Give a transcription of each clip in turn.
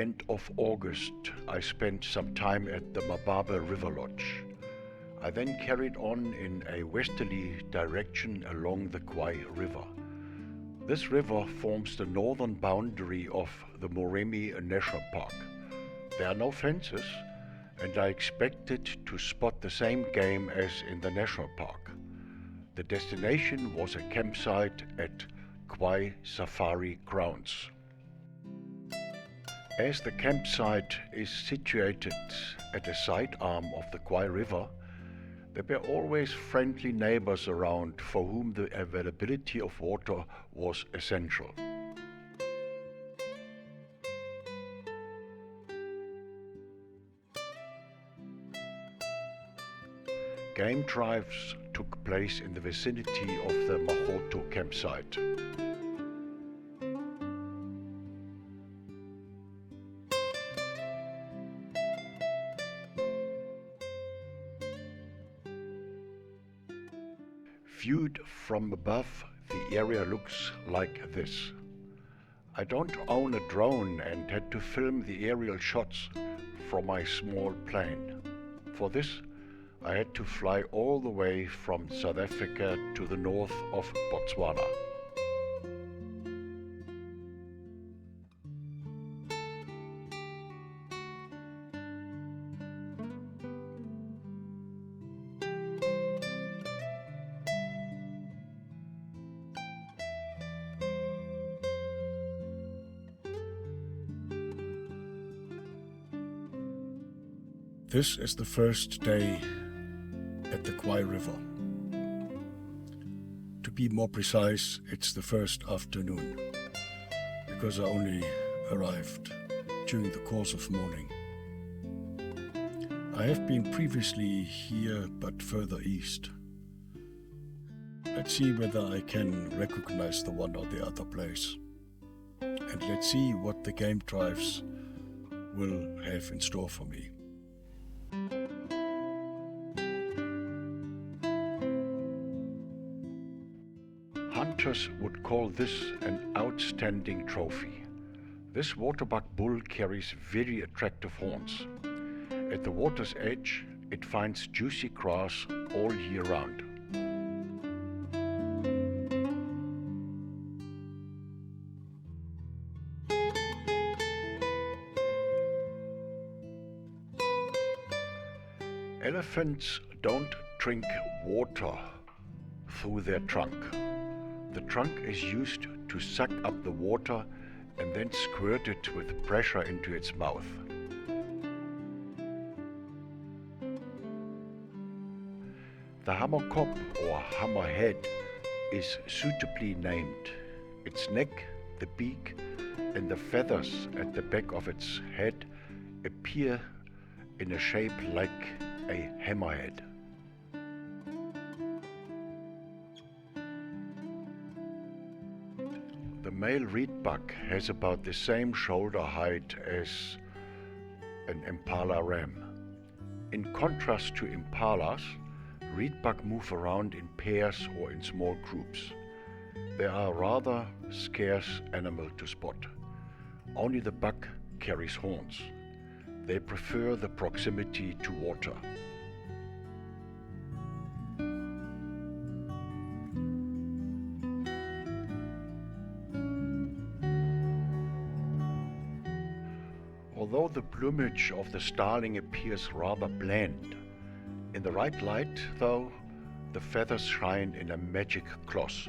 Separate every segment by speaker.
Speaker 1: end of August, I spent some time at the Mababe River Lodge. I then carried on in a westerly direction along the KHWAI River. This river forms the northern boundary of the Moremi National Park. There are no fences, and I expected to spot the same game as in the national park. The destination was a campsite at KHWAI Safari Grounds. As the campsite is situated at a side arm of the KHWAI River, there were always friendly neighbors around for whom the availability of water was essential. Game drives took place in the vicinity of the Mahoto campsite. Viewed from above, the area looks like this. I don't own a drone and had to film the aerial shots from my small plane. For this, I had to fly all the way from South Africa to the north of Botswana. This is the first day at the KHWAI River. To be more precise, it's the first afternoon, because I only arrived during the course of morning. I have been previously here, but further east. Let's see whether I can recognize the one or the other place. And let's see what the game drives will have in store for me. Hunters would call this an outstanding trophy. This waterbuck bull carries very attractive horns. At the water's edge, it finds juicy grass all year round. Elephants don't drink water through their trunk. The trunk is used to suck up the water and then squirt it with pressure into its mouth. The hammerkop or hammerhead is suitably named. Its neck, the beak, and the feathers at the back of its head appear in a shape like a hammerhead. The male reedbuck has about the same shoulder height as an impala ram. In contrast to impalas, reedbuck move around in pairs or in small groups. They are a rather scarce animal to spot. Only the buck carries horns. They prefer the proximity to water. Although the plumage of the starling appears rather bland, in the right light, though, the feathers shine in a magic gloss.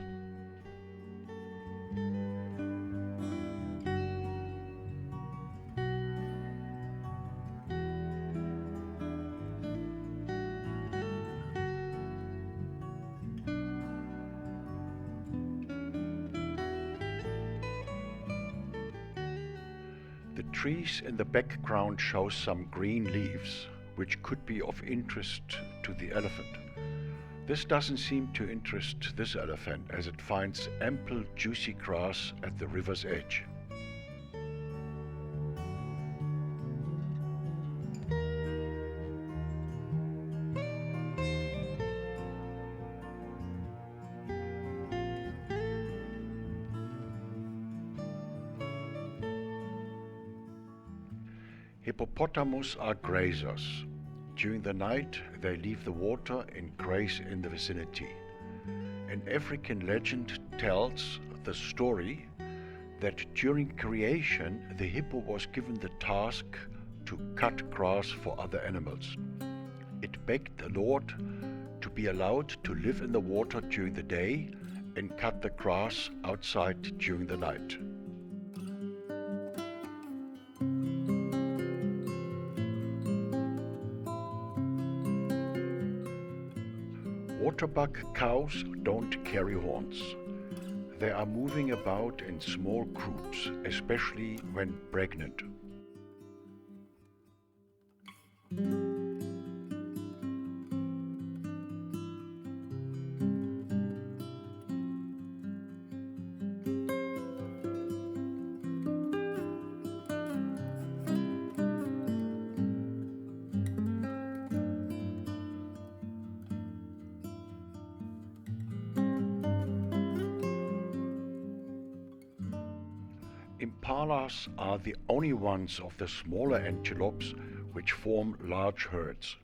Speaker 1: The trees in the background show some green leaves, which could be of interest to the elephant. This doesn't seem to interest this elephant, as it finds ample juicy grass at the river's edge. Hippopotamus are grazers. During the night, they leave the water and graze in the vicinity. An African legend tells the story that during creation, the hippo was given the task to cut grass for other animals. It begged the Lord to be allowed to live in the water during the day and cut the grass outside during the night. Waterbuck cows don't carry horns. They are moving about in small groups, especially when pregnant. Impalas are the only ones of the smaller antelopes which form large herds.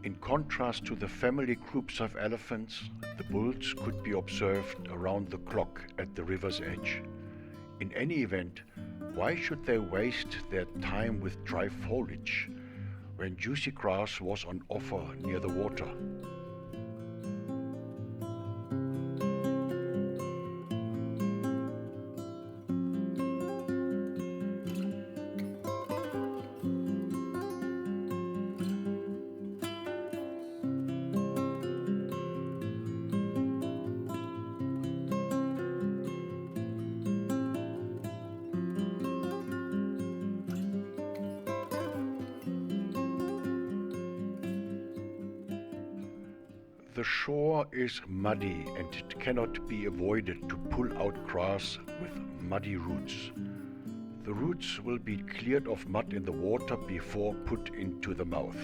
Speaker 1: In contrast to the family groups of elephants, the bulls could be observed around the clock at the river's edge. In any event, why should they waste their time with dry foliage when juicy grass was on offer near the water? The shore is muddy and it cannot be avoided to pull out grass with muddy roots. The roots will be cleared of mud in the water before put into the mouth.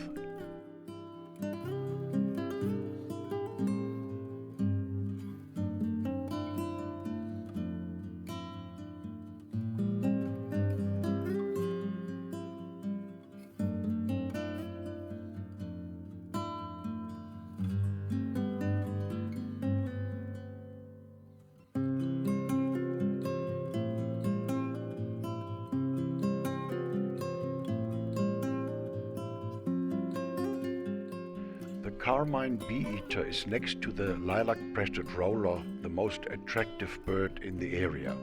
Speaker 1: The carmine bee-eater is next to the lilac-breasted roller the most attractive bird in the area.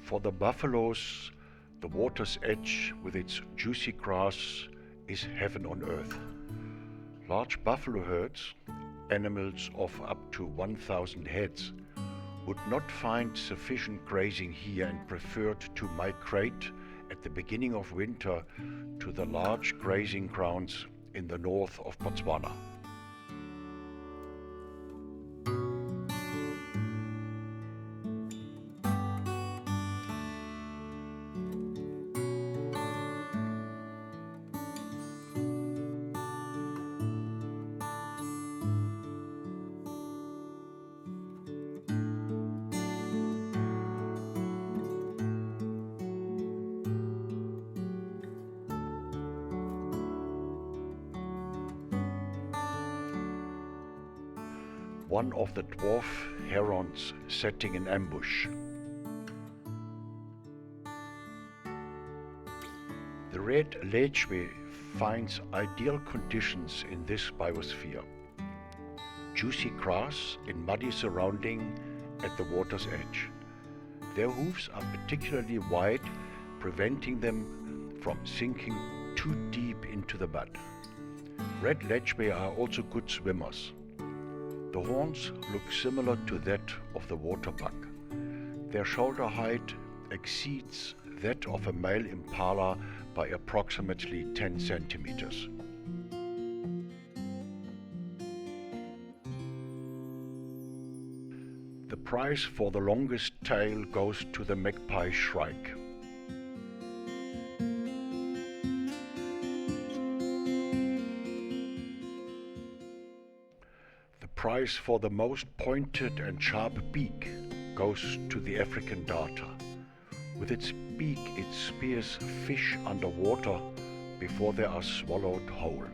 Speaker 1: For the buffaloes, the water's edge with its juicy grass is heaven on earth. Large buffalo herds, animals of up to 1,000 heads, would not find sufficient grazing here and preferred to migrate at the beginning of winter to the large grazing grounds in the north of Botswana. One of the dwarf herons setting an ambush. The red KHWAI finds ideal conditions in this biosphere. Juicy grass in muddy surrounding at the water's edge. Their hooves are particularly wide, preventing them from sinking too deep into the mud. Red KHWAI are also good swimmers. The horns look similar to that of the waterbuck. Their shoulder height exceeds that of a male impala by approximately 10 centimeters. The prize for the longest tail goes to the magpie shrike. The prize for the most pointed and sharp beak goes to the African darter. With its beak it spears fish underwater before they are swallowed whole.